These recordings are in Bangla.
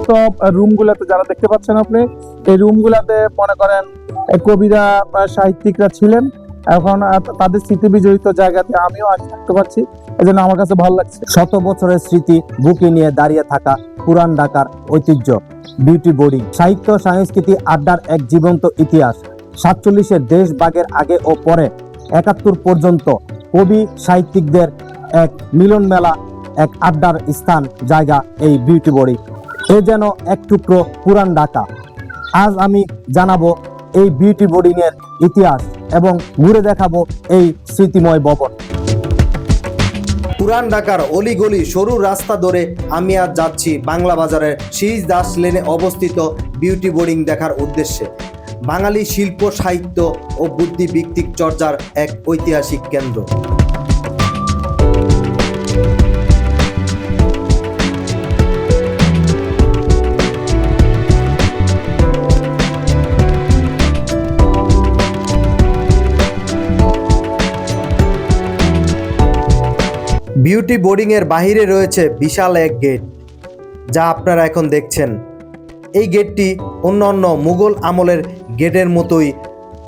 সমস্ত রুমগুলোতে যারা দেখতে পাচ্ছেন আপনি, এই রুমগুলোতে মনে করেন কবিরা সাহিত্যিকরা ছিলেন। এখন তাদের স্মৃতি বিজড়িত জায়গাতে আমিও আজ থাকতে পারছি, এজন্য আমার কাছে ভালো লাগছে। শত বছরের স্মৃতি বুকে নিয়ে দাঁড়িয়ে থাকা পুরান ঢাকার ঐতিহ্য বিউটি বোর্ডিং, সাহিত্য সংস্কৃতি আড্ডার এক জীবন্ত ইতিহাস। 47-এর দেশভাগের আগে ও পরে 71 পর্যন্ত কবি সাহিত্যিকদের এক মিলন মেলা, এক আড্ডার স্থান জায়গা এই বিউটি বোর্ডিং। এ যেন এক টুকরো পুরান ঢাকা। আজ আমি জানাবো এই বিউটি বোর্ডিং এর ইতিহাস এবং ঘুরে দেখাবো এই স্মৃতিময় ভবন। পুরান ঢাকার অলিগলি সরু রাস্তা ধরে আমি আজ যাচ্ছি বাংলা বাজারের শীষ দাস লেনে অবস্থিত বিউটি বোর্ডিং দেখার উদ্দেশ্যে। বাঙালি শিল্প সাহিত্য ও বুদ্ধিবৃত্তিক চর্চার এক ঐতিহাসিক কেন্দ্র। বিউটি বোর্ডিং এর বাহিরে রয়েছে বিশাল এক গেট, যা আপনারা এখন দেখছেন। এই গেটটি অন্যান্য মুঘল আমলের গেটের মতোই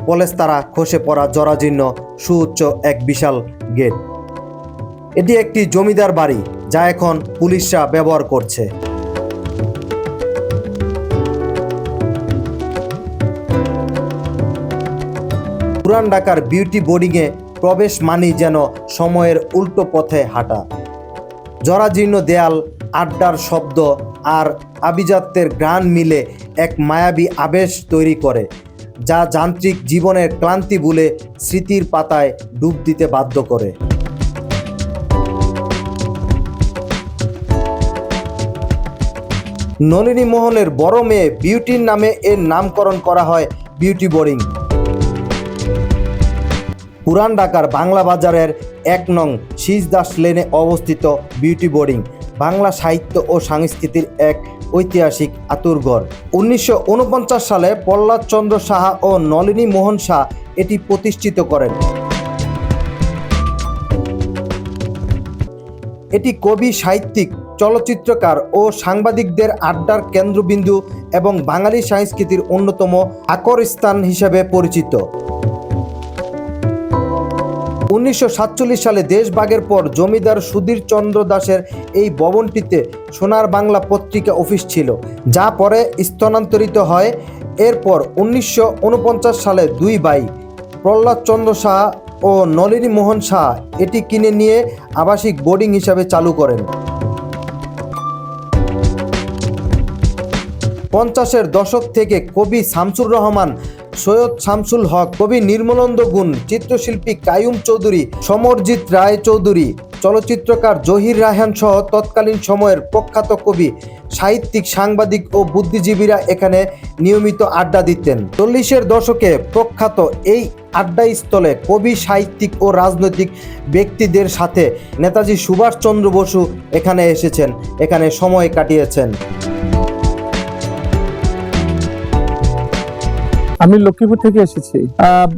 পলেস্তারা খসে পড়া জরাজীর্ণ সুউচ্চ এক বিশাল গেট। এটি একটি জমিদার বাড়ি, যা এখন পুলিশরা ব্যবহার করছে। পুরান ঢাকার বিউটি বোর্ডিংয়ে প্রবেশ মানেই যেন সময়ের উল্টো পথে হাঁটা। জরাজীর্ণ দেয়াল, আড্ডার শব্দ আর আভিজাত্যের গান মিলে এক মায়াবী আবেশ তৈরি করে, যা যান্ত্রিক জীবনের ক্লান্তি ভুলে স্মৃতির পাতায় ডুব দিতে বাধ্য করে। নলিনী মোহনের বড় মেয়ে বিউটির নামে এর নামকরণ করা হয় বিউটি বোর্ডিং। পুরান ঢাকার বাংলা বাজারের 1 নং শীষ দাস লেনে অবস্থিত বিউটি বোর্ডিং বাংলা সাহিত্য ও সংস্কৃতির এক ঐতিহাসিক আঁতুড়ঘর। 1949 সালে প্রহ্লাদ চন্দ্র সাহা ও নলিনী মোহন শাহ এটি প্রতিষ্ঠিত করেন। এটি কবি, সাহিত্যিক, চলচ্চিত্রকার ও সাংবাদিকদের আড্ডার কেন্দ্রবিন্দু এবং বাঙালি সংস্কৃতির অন্যতম আকরস্থান হিসেবে পরিচিত। 1947 সালে দেশভাগের পর জমিদার সুধীর চন্দ্র দাসের এই ভবনটিতে সোনার বাংলা পত্রিকা অফিস ছিল, যা পরে স্থানান্তরিত হয়। এরপর 1949 সালে 2 ভাই প্রহ্লাদ চন্দ্র সাহা ও নলিনী মোহন শাহ এটি কিনে নিয়ে আবাসিক বোর্ডিং হিসাবে চালু করেন। 50-এর দশক থেকে কবি শামসুর রহমান, সৈয়দ শামসুল হক, কবি নির্মলেন্দু গুণ, চিত্রশিল্পী কাইয়ুম চৌধুরী, সমরজিৎ রায় চৌধুরী, চলচ্চিত্রকার জহির রায়হান সহ তৎকালীন সময়ের প্রখ্যাত কবি, সাহিত্যিক, সাংবাদিক ও বুদ্ধিজীবীরা এখানে নিয়মিত আড্ডা দিতেন। 40-এর দশকে প্রখ্যাত এই আড্ডাস্থলে কবি, সাহিত্যিক ও রাজনৈতিক ব্যক্তিদের সাথে নেতাজি সুভাষচন্দ্র বসু এখানে এসেছেন, এখানে সময় কাটিয়েছেন। আমি লক্ষ্মীপুর থেকে এসেছি।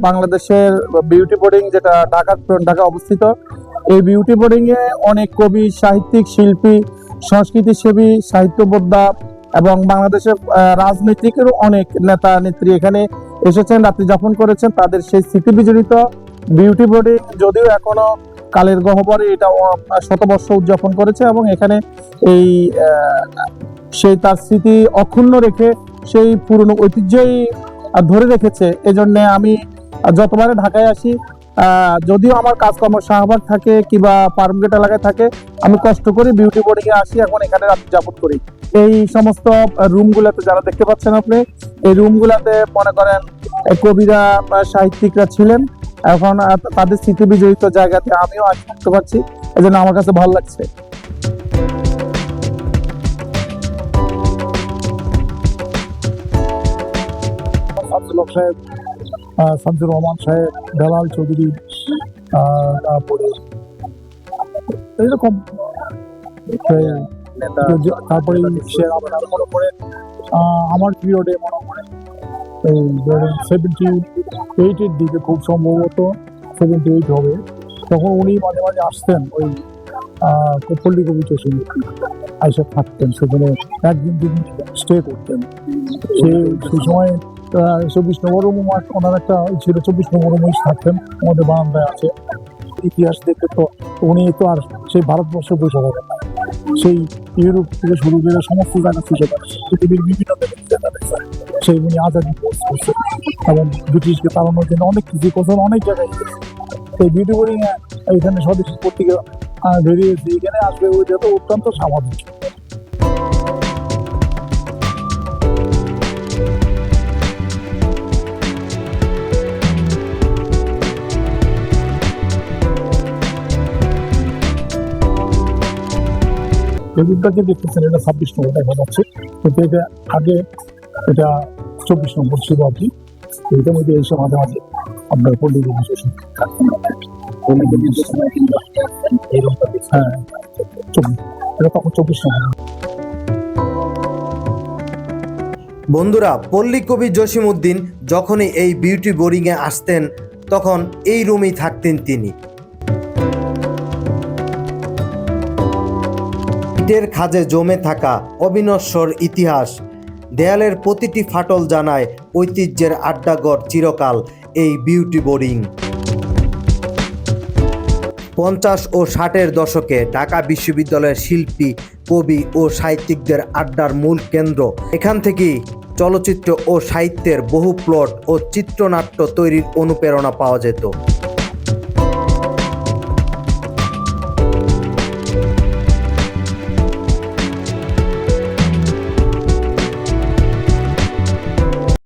বাংলাদেশের বিউটি বোর্ডিং, যেটা ঢাকা অবস্থিত, এই বিউটি বোর্ডিং এ অনেক কবি, সাহিত্যিক, শিল্পী, সংস্কৃতিসেবী, সাহিত্যবোদ্ধা এবং বাংলাদেশের রাজনীতিকেরও অনেক নেতা নেত্রী এখানে এসেছেন, রাত্রি যাপন করেছেন। তাদের সেই স্মৃতি বিজড়িত বিউটি বোর্ডিং যদিও এখনো কালের গহ্বরে এটা শতবর্ষ উদযাপন করেছে এবং এখানে এই সেই তার স্মৃতি অক্ষুণ্ণ রেখে সেই পুরনো ঐতিহ্যই ধরে রেখেছে। এজন্য আমি যতবারে ঢাকায় আসি, যদিও আমার কাজকর্ম শাহবাগ থাকে কিংবা ফার্মগেট এলাকায় থাকে, আমি কষ্ট করে বিউটি বোর্ডিং এ আসি, এখন এখানে রাত্রি যাপন করি। এই সমস্ত রুমগুলোতে যারা দেখতে পাচ্ছেন আপনি, এই রুমগুলোতে মনে করেন কবিরা সাহিত্যিকরা ছিলেন। এখন তাদের স্মৃতি বিজড়িত জায়গাতে আমিও আজ থাকতে পারছি, এজন্য আমার কাছে ভালো লাগছে। সাহেব, শামসুর রহমান সাহেব, বেলাল চৌধুরী, তারপরে এরকম তারপরে মনে করে আমার পিরিয়ডে মনে করে এই 78-এর দিকে, খুব সম্ভবত 78 হবে, তখন উনি মাঝে মাঝে আসতেন ওই পল্লী কবিতা শুনে। আইসা থাকতেন, সেখানে একদিন দুদিন স্টে করতেন। সেই সময় 24 নম্বর মাঠ ওনার একটা ছিল, 24 নম্বর মাঠ থাকতেন, আমাদের বারান্দায় আছে। ইতিহাস দেখতে তো উনি তো আর সেই ভারতবর্ষে বসে থাকেন না, সেই ইউরোপ থেকে শুরু করে সমস্ত জায়গা খুঁজে পাচ্ছে, পৃথিবীর বিভিন্ন জায়গায় সেই উনি আজাদি করছেন এবং ব্রিটিশকে তাড়ানোর জন্য অনেক কিছু করছেন, অনেক জায়গায়। এই বিউটি বোর্ডিং এখানে স্বদেশী পত্রিকা বেরিয়েছে, এখানে আসবে, ওইটা তো অত্যন্ত স্বাভাবিক। টেবিলটাকে দেখতেছেন, এটা 26 নম্বর দেখা যাচ্ছে, কিন্তু এটা আগে এটা 24 নম্বর ছিল আর কি। এটার মধ্যে এসে মাঝে মাঝে আপনার পল্লী হ্যাঁ, এটা তখন 24 নম্বর। বন্ধুরা, পল্লী কবি জসিমউদ্দিন যখনই এই বিউটি বোর্ডিংয়ে আসতেন তখন এই রুমেই থাকতেন তিনি। ইটের খাঁজে জমে থাকা অবিনশ্বর ইতিহাস, দেয়ালের প্রতিটি ফাটল জানায় ঐতিহ্যের আড্ডাঘর চিরকাল এই বিউটি বোর্ডিং। 50 ও 60-এর দশকে ঢাকা বিশ্ববিদ্যালয়ের শিল্পী, কবি ও সাহিত্যিকদের আড্ডার মূল কেন্দ্র। এখান থেকেই চলচ্চিত্র ও সাহিত্যের বহু প্লট ও চিত্রনাট্য তৈরির অনুপ্রেরণা পাওয়া যেত।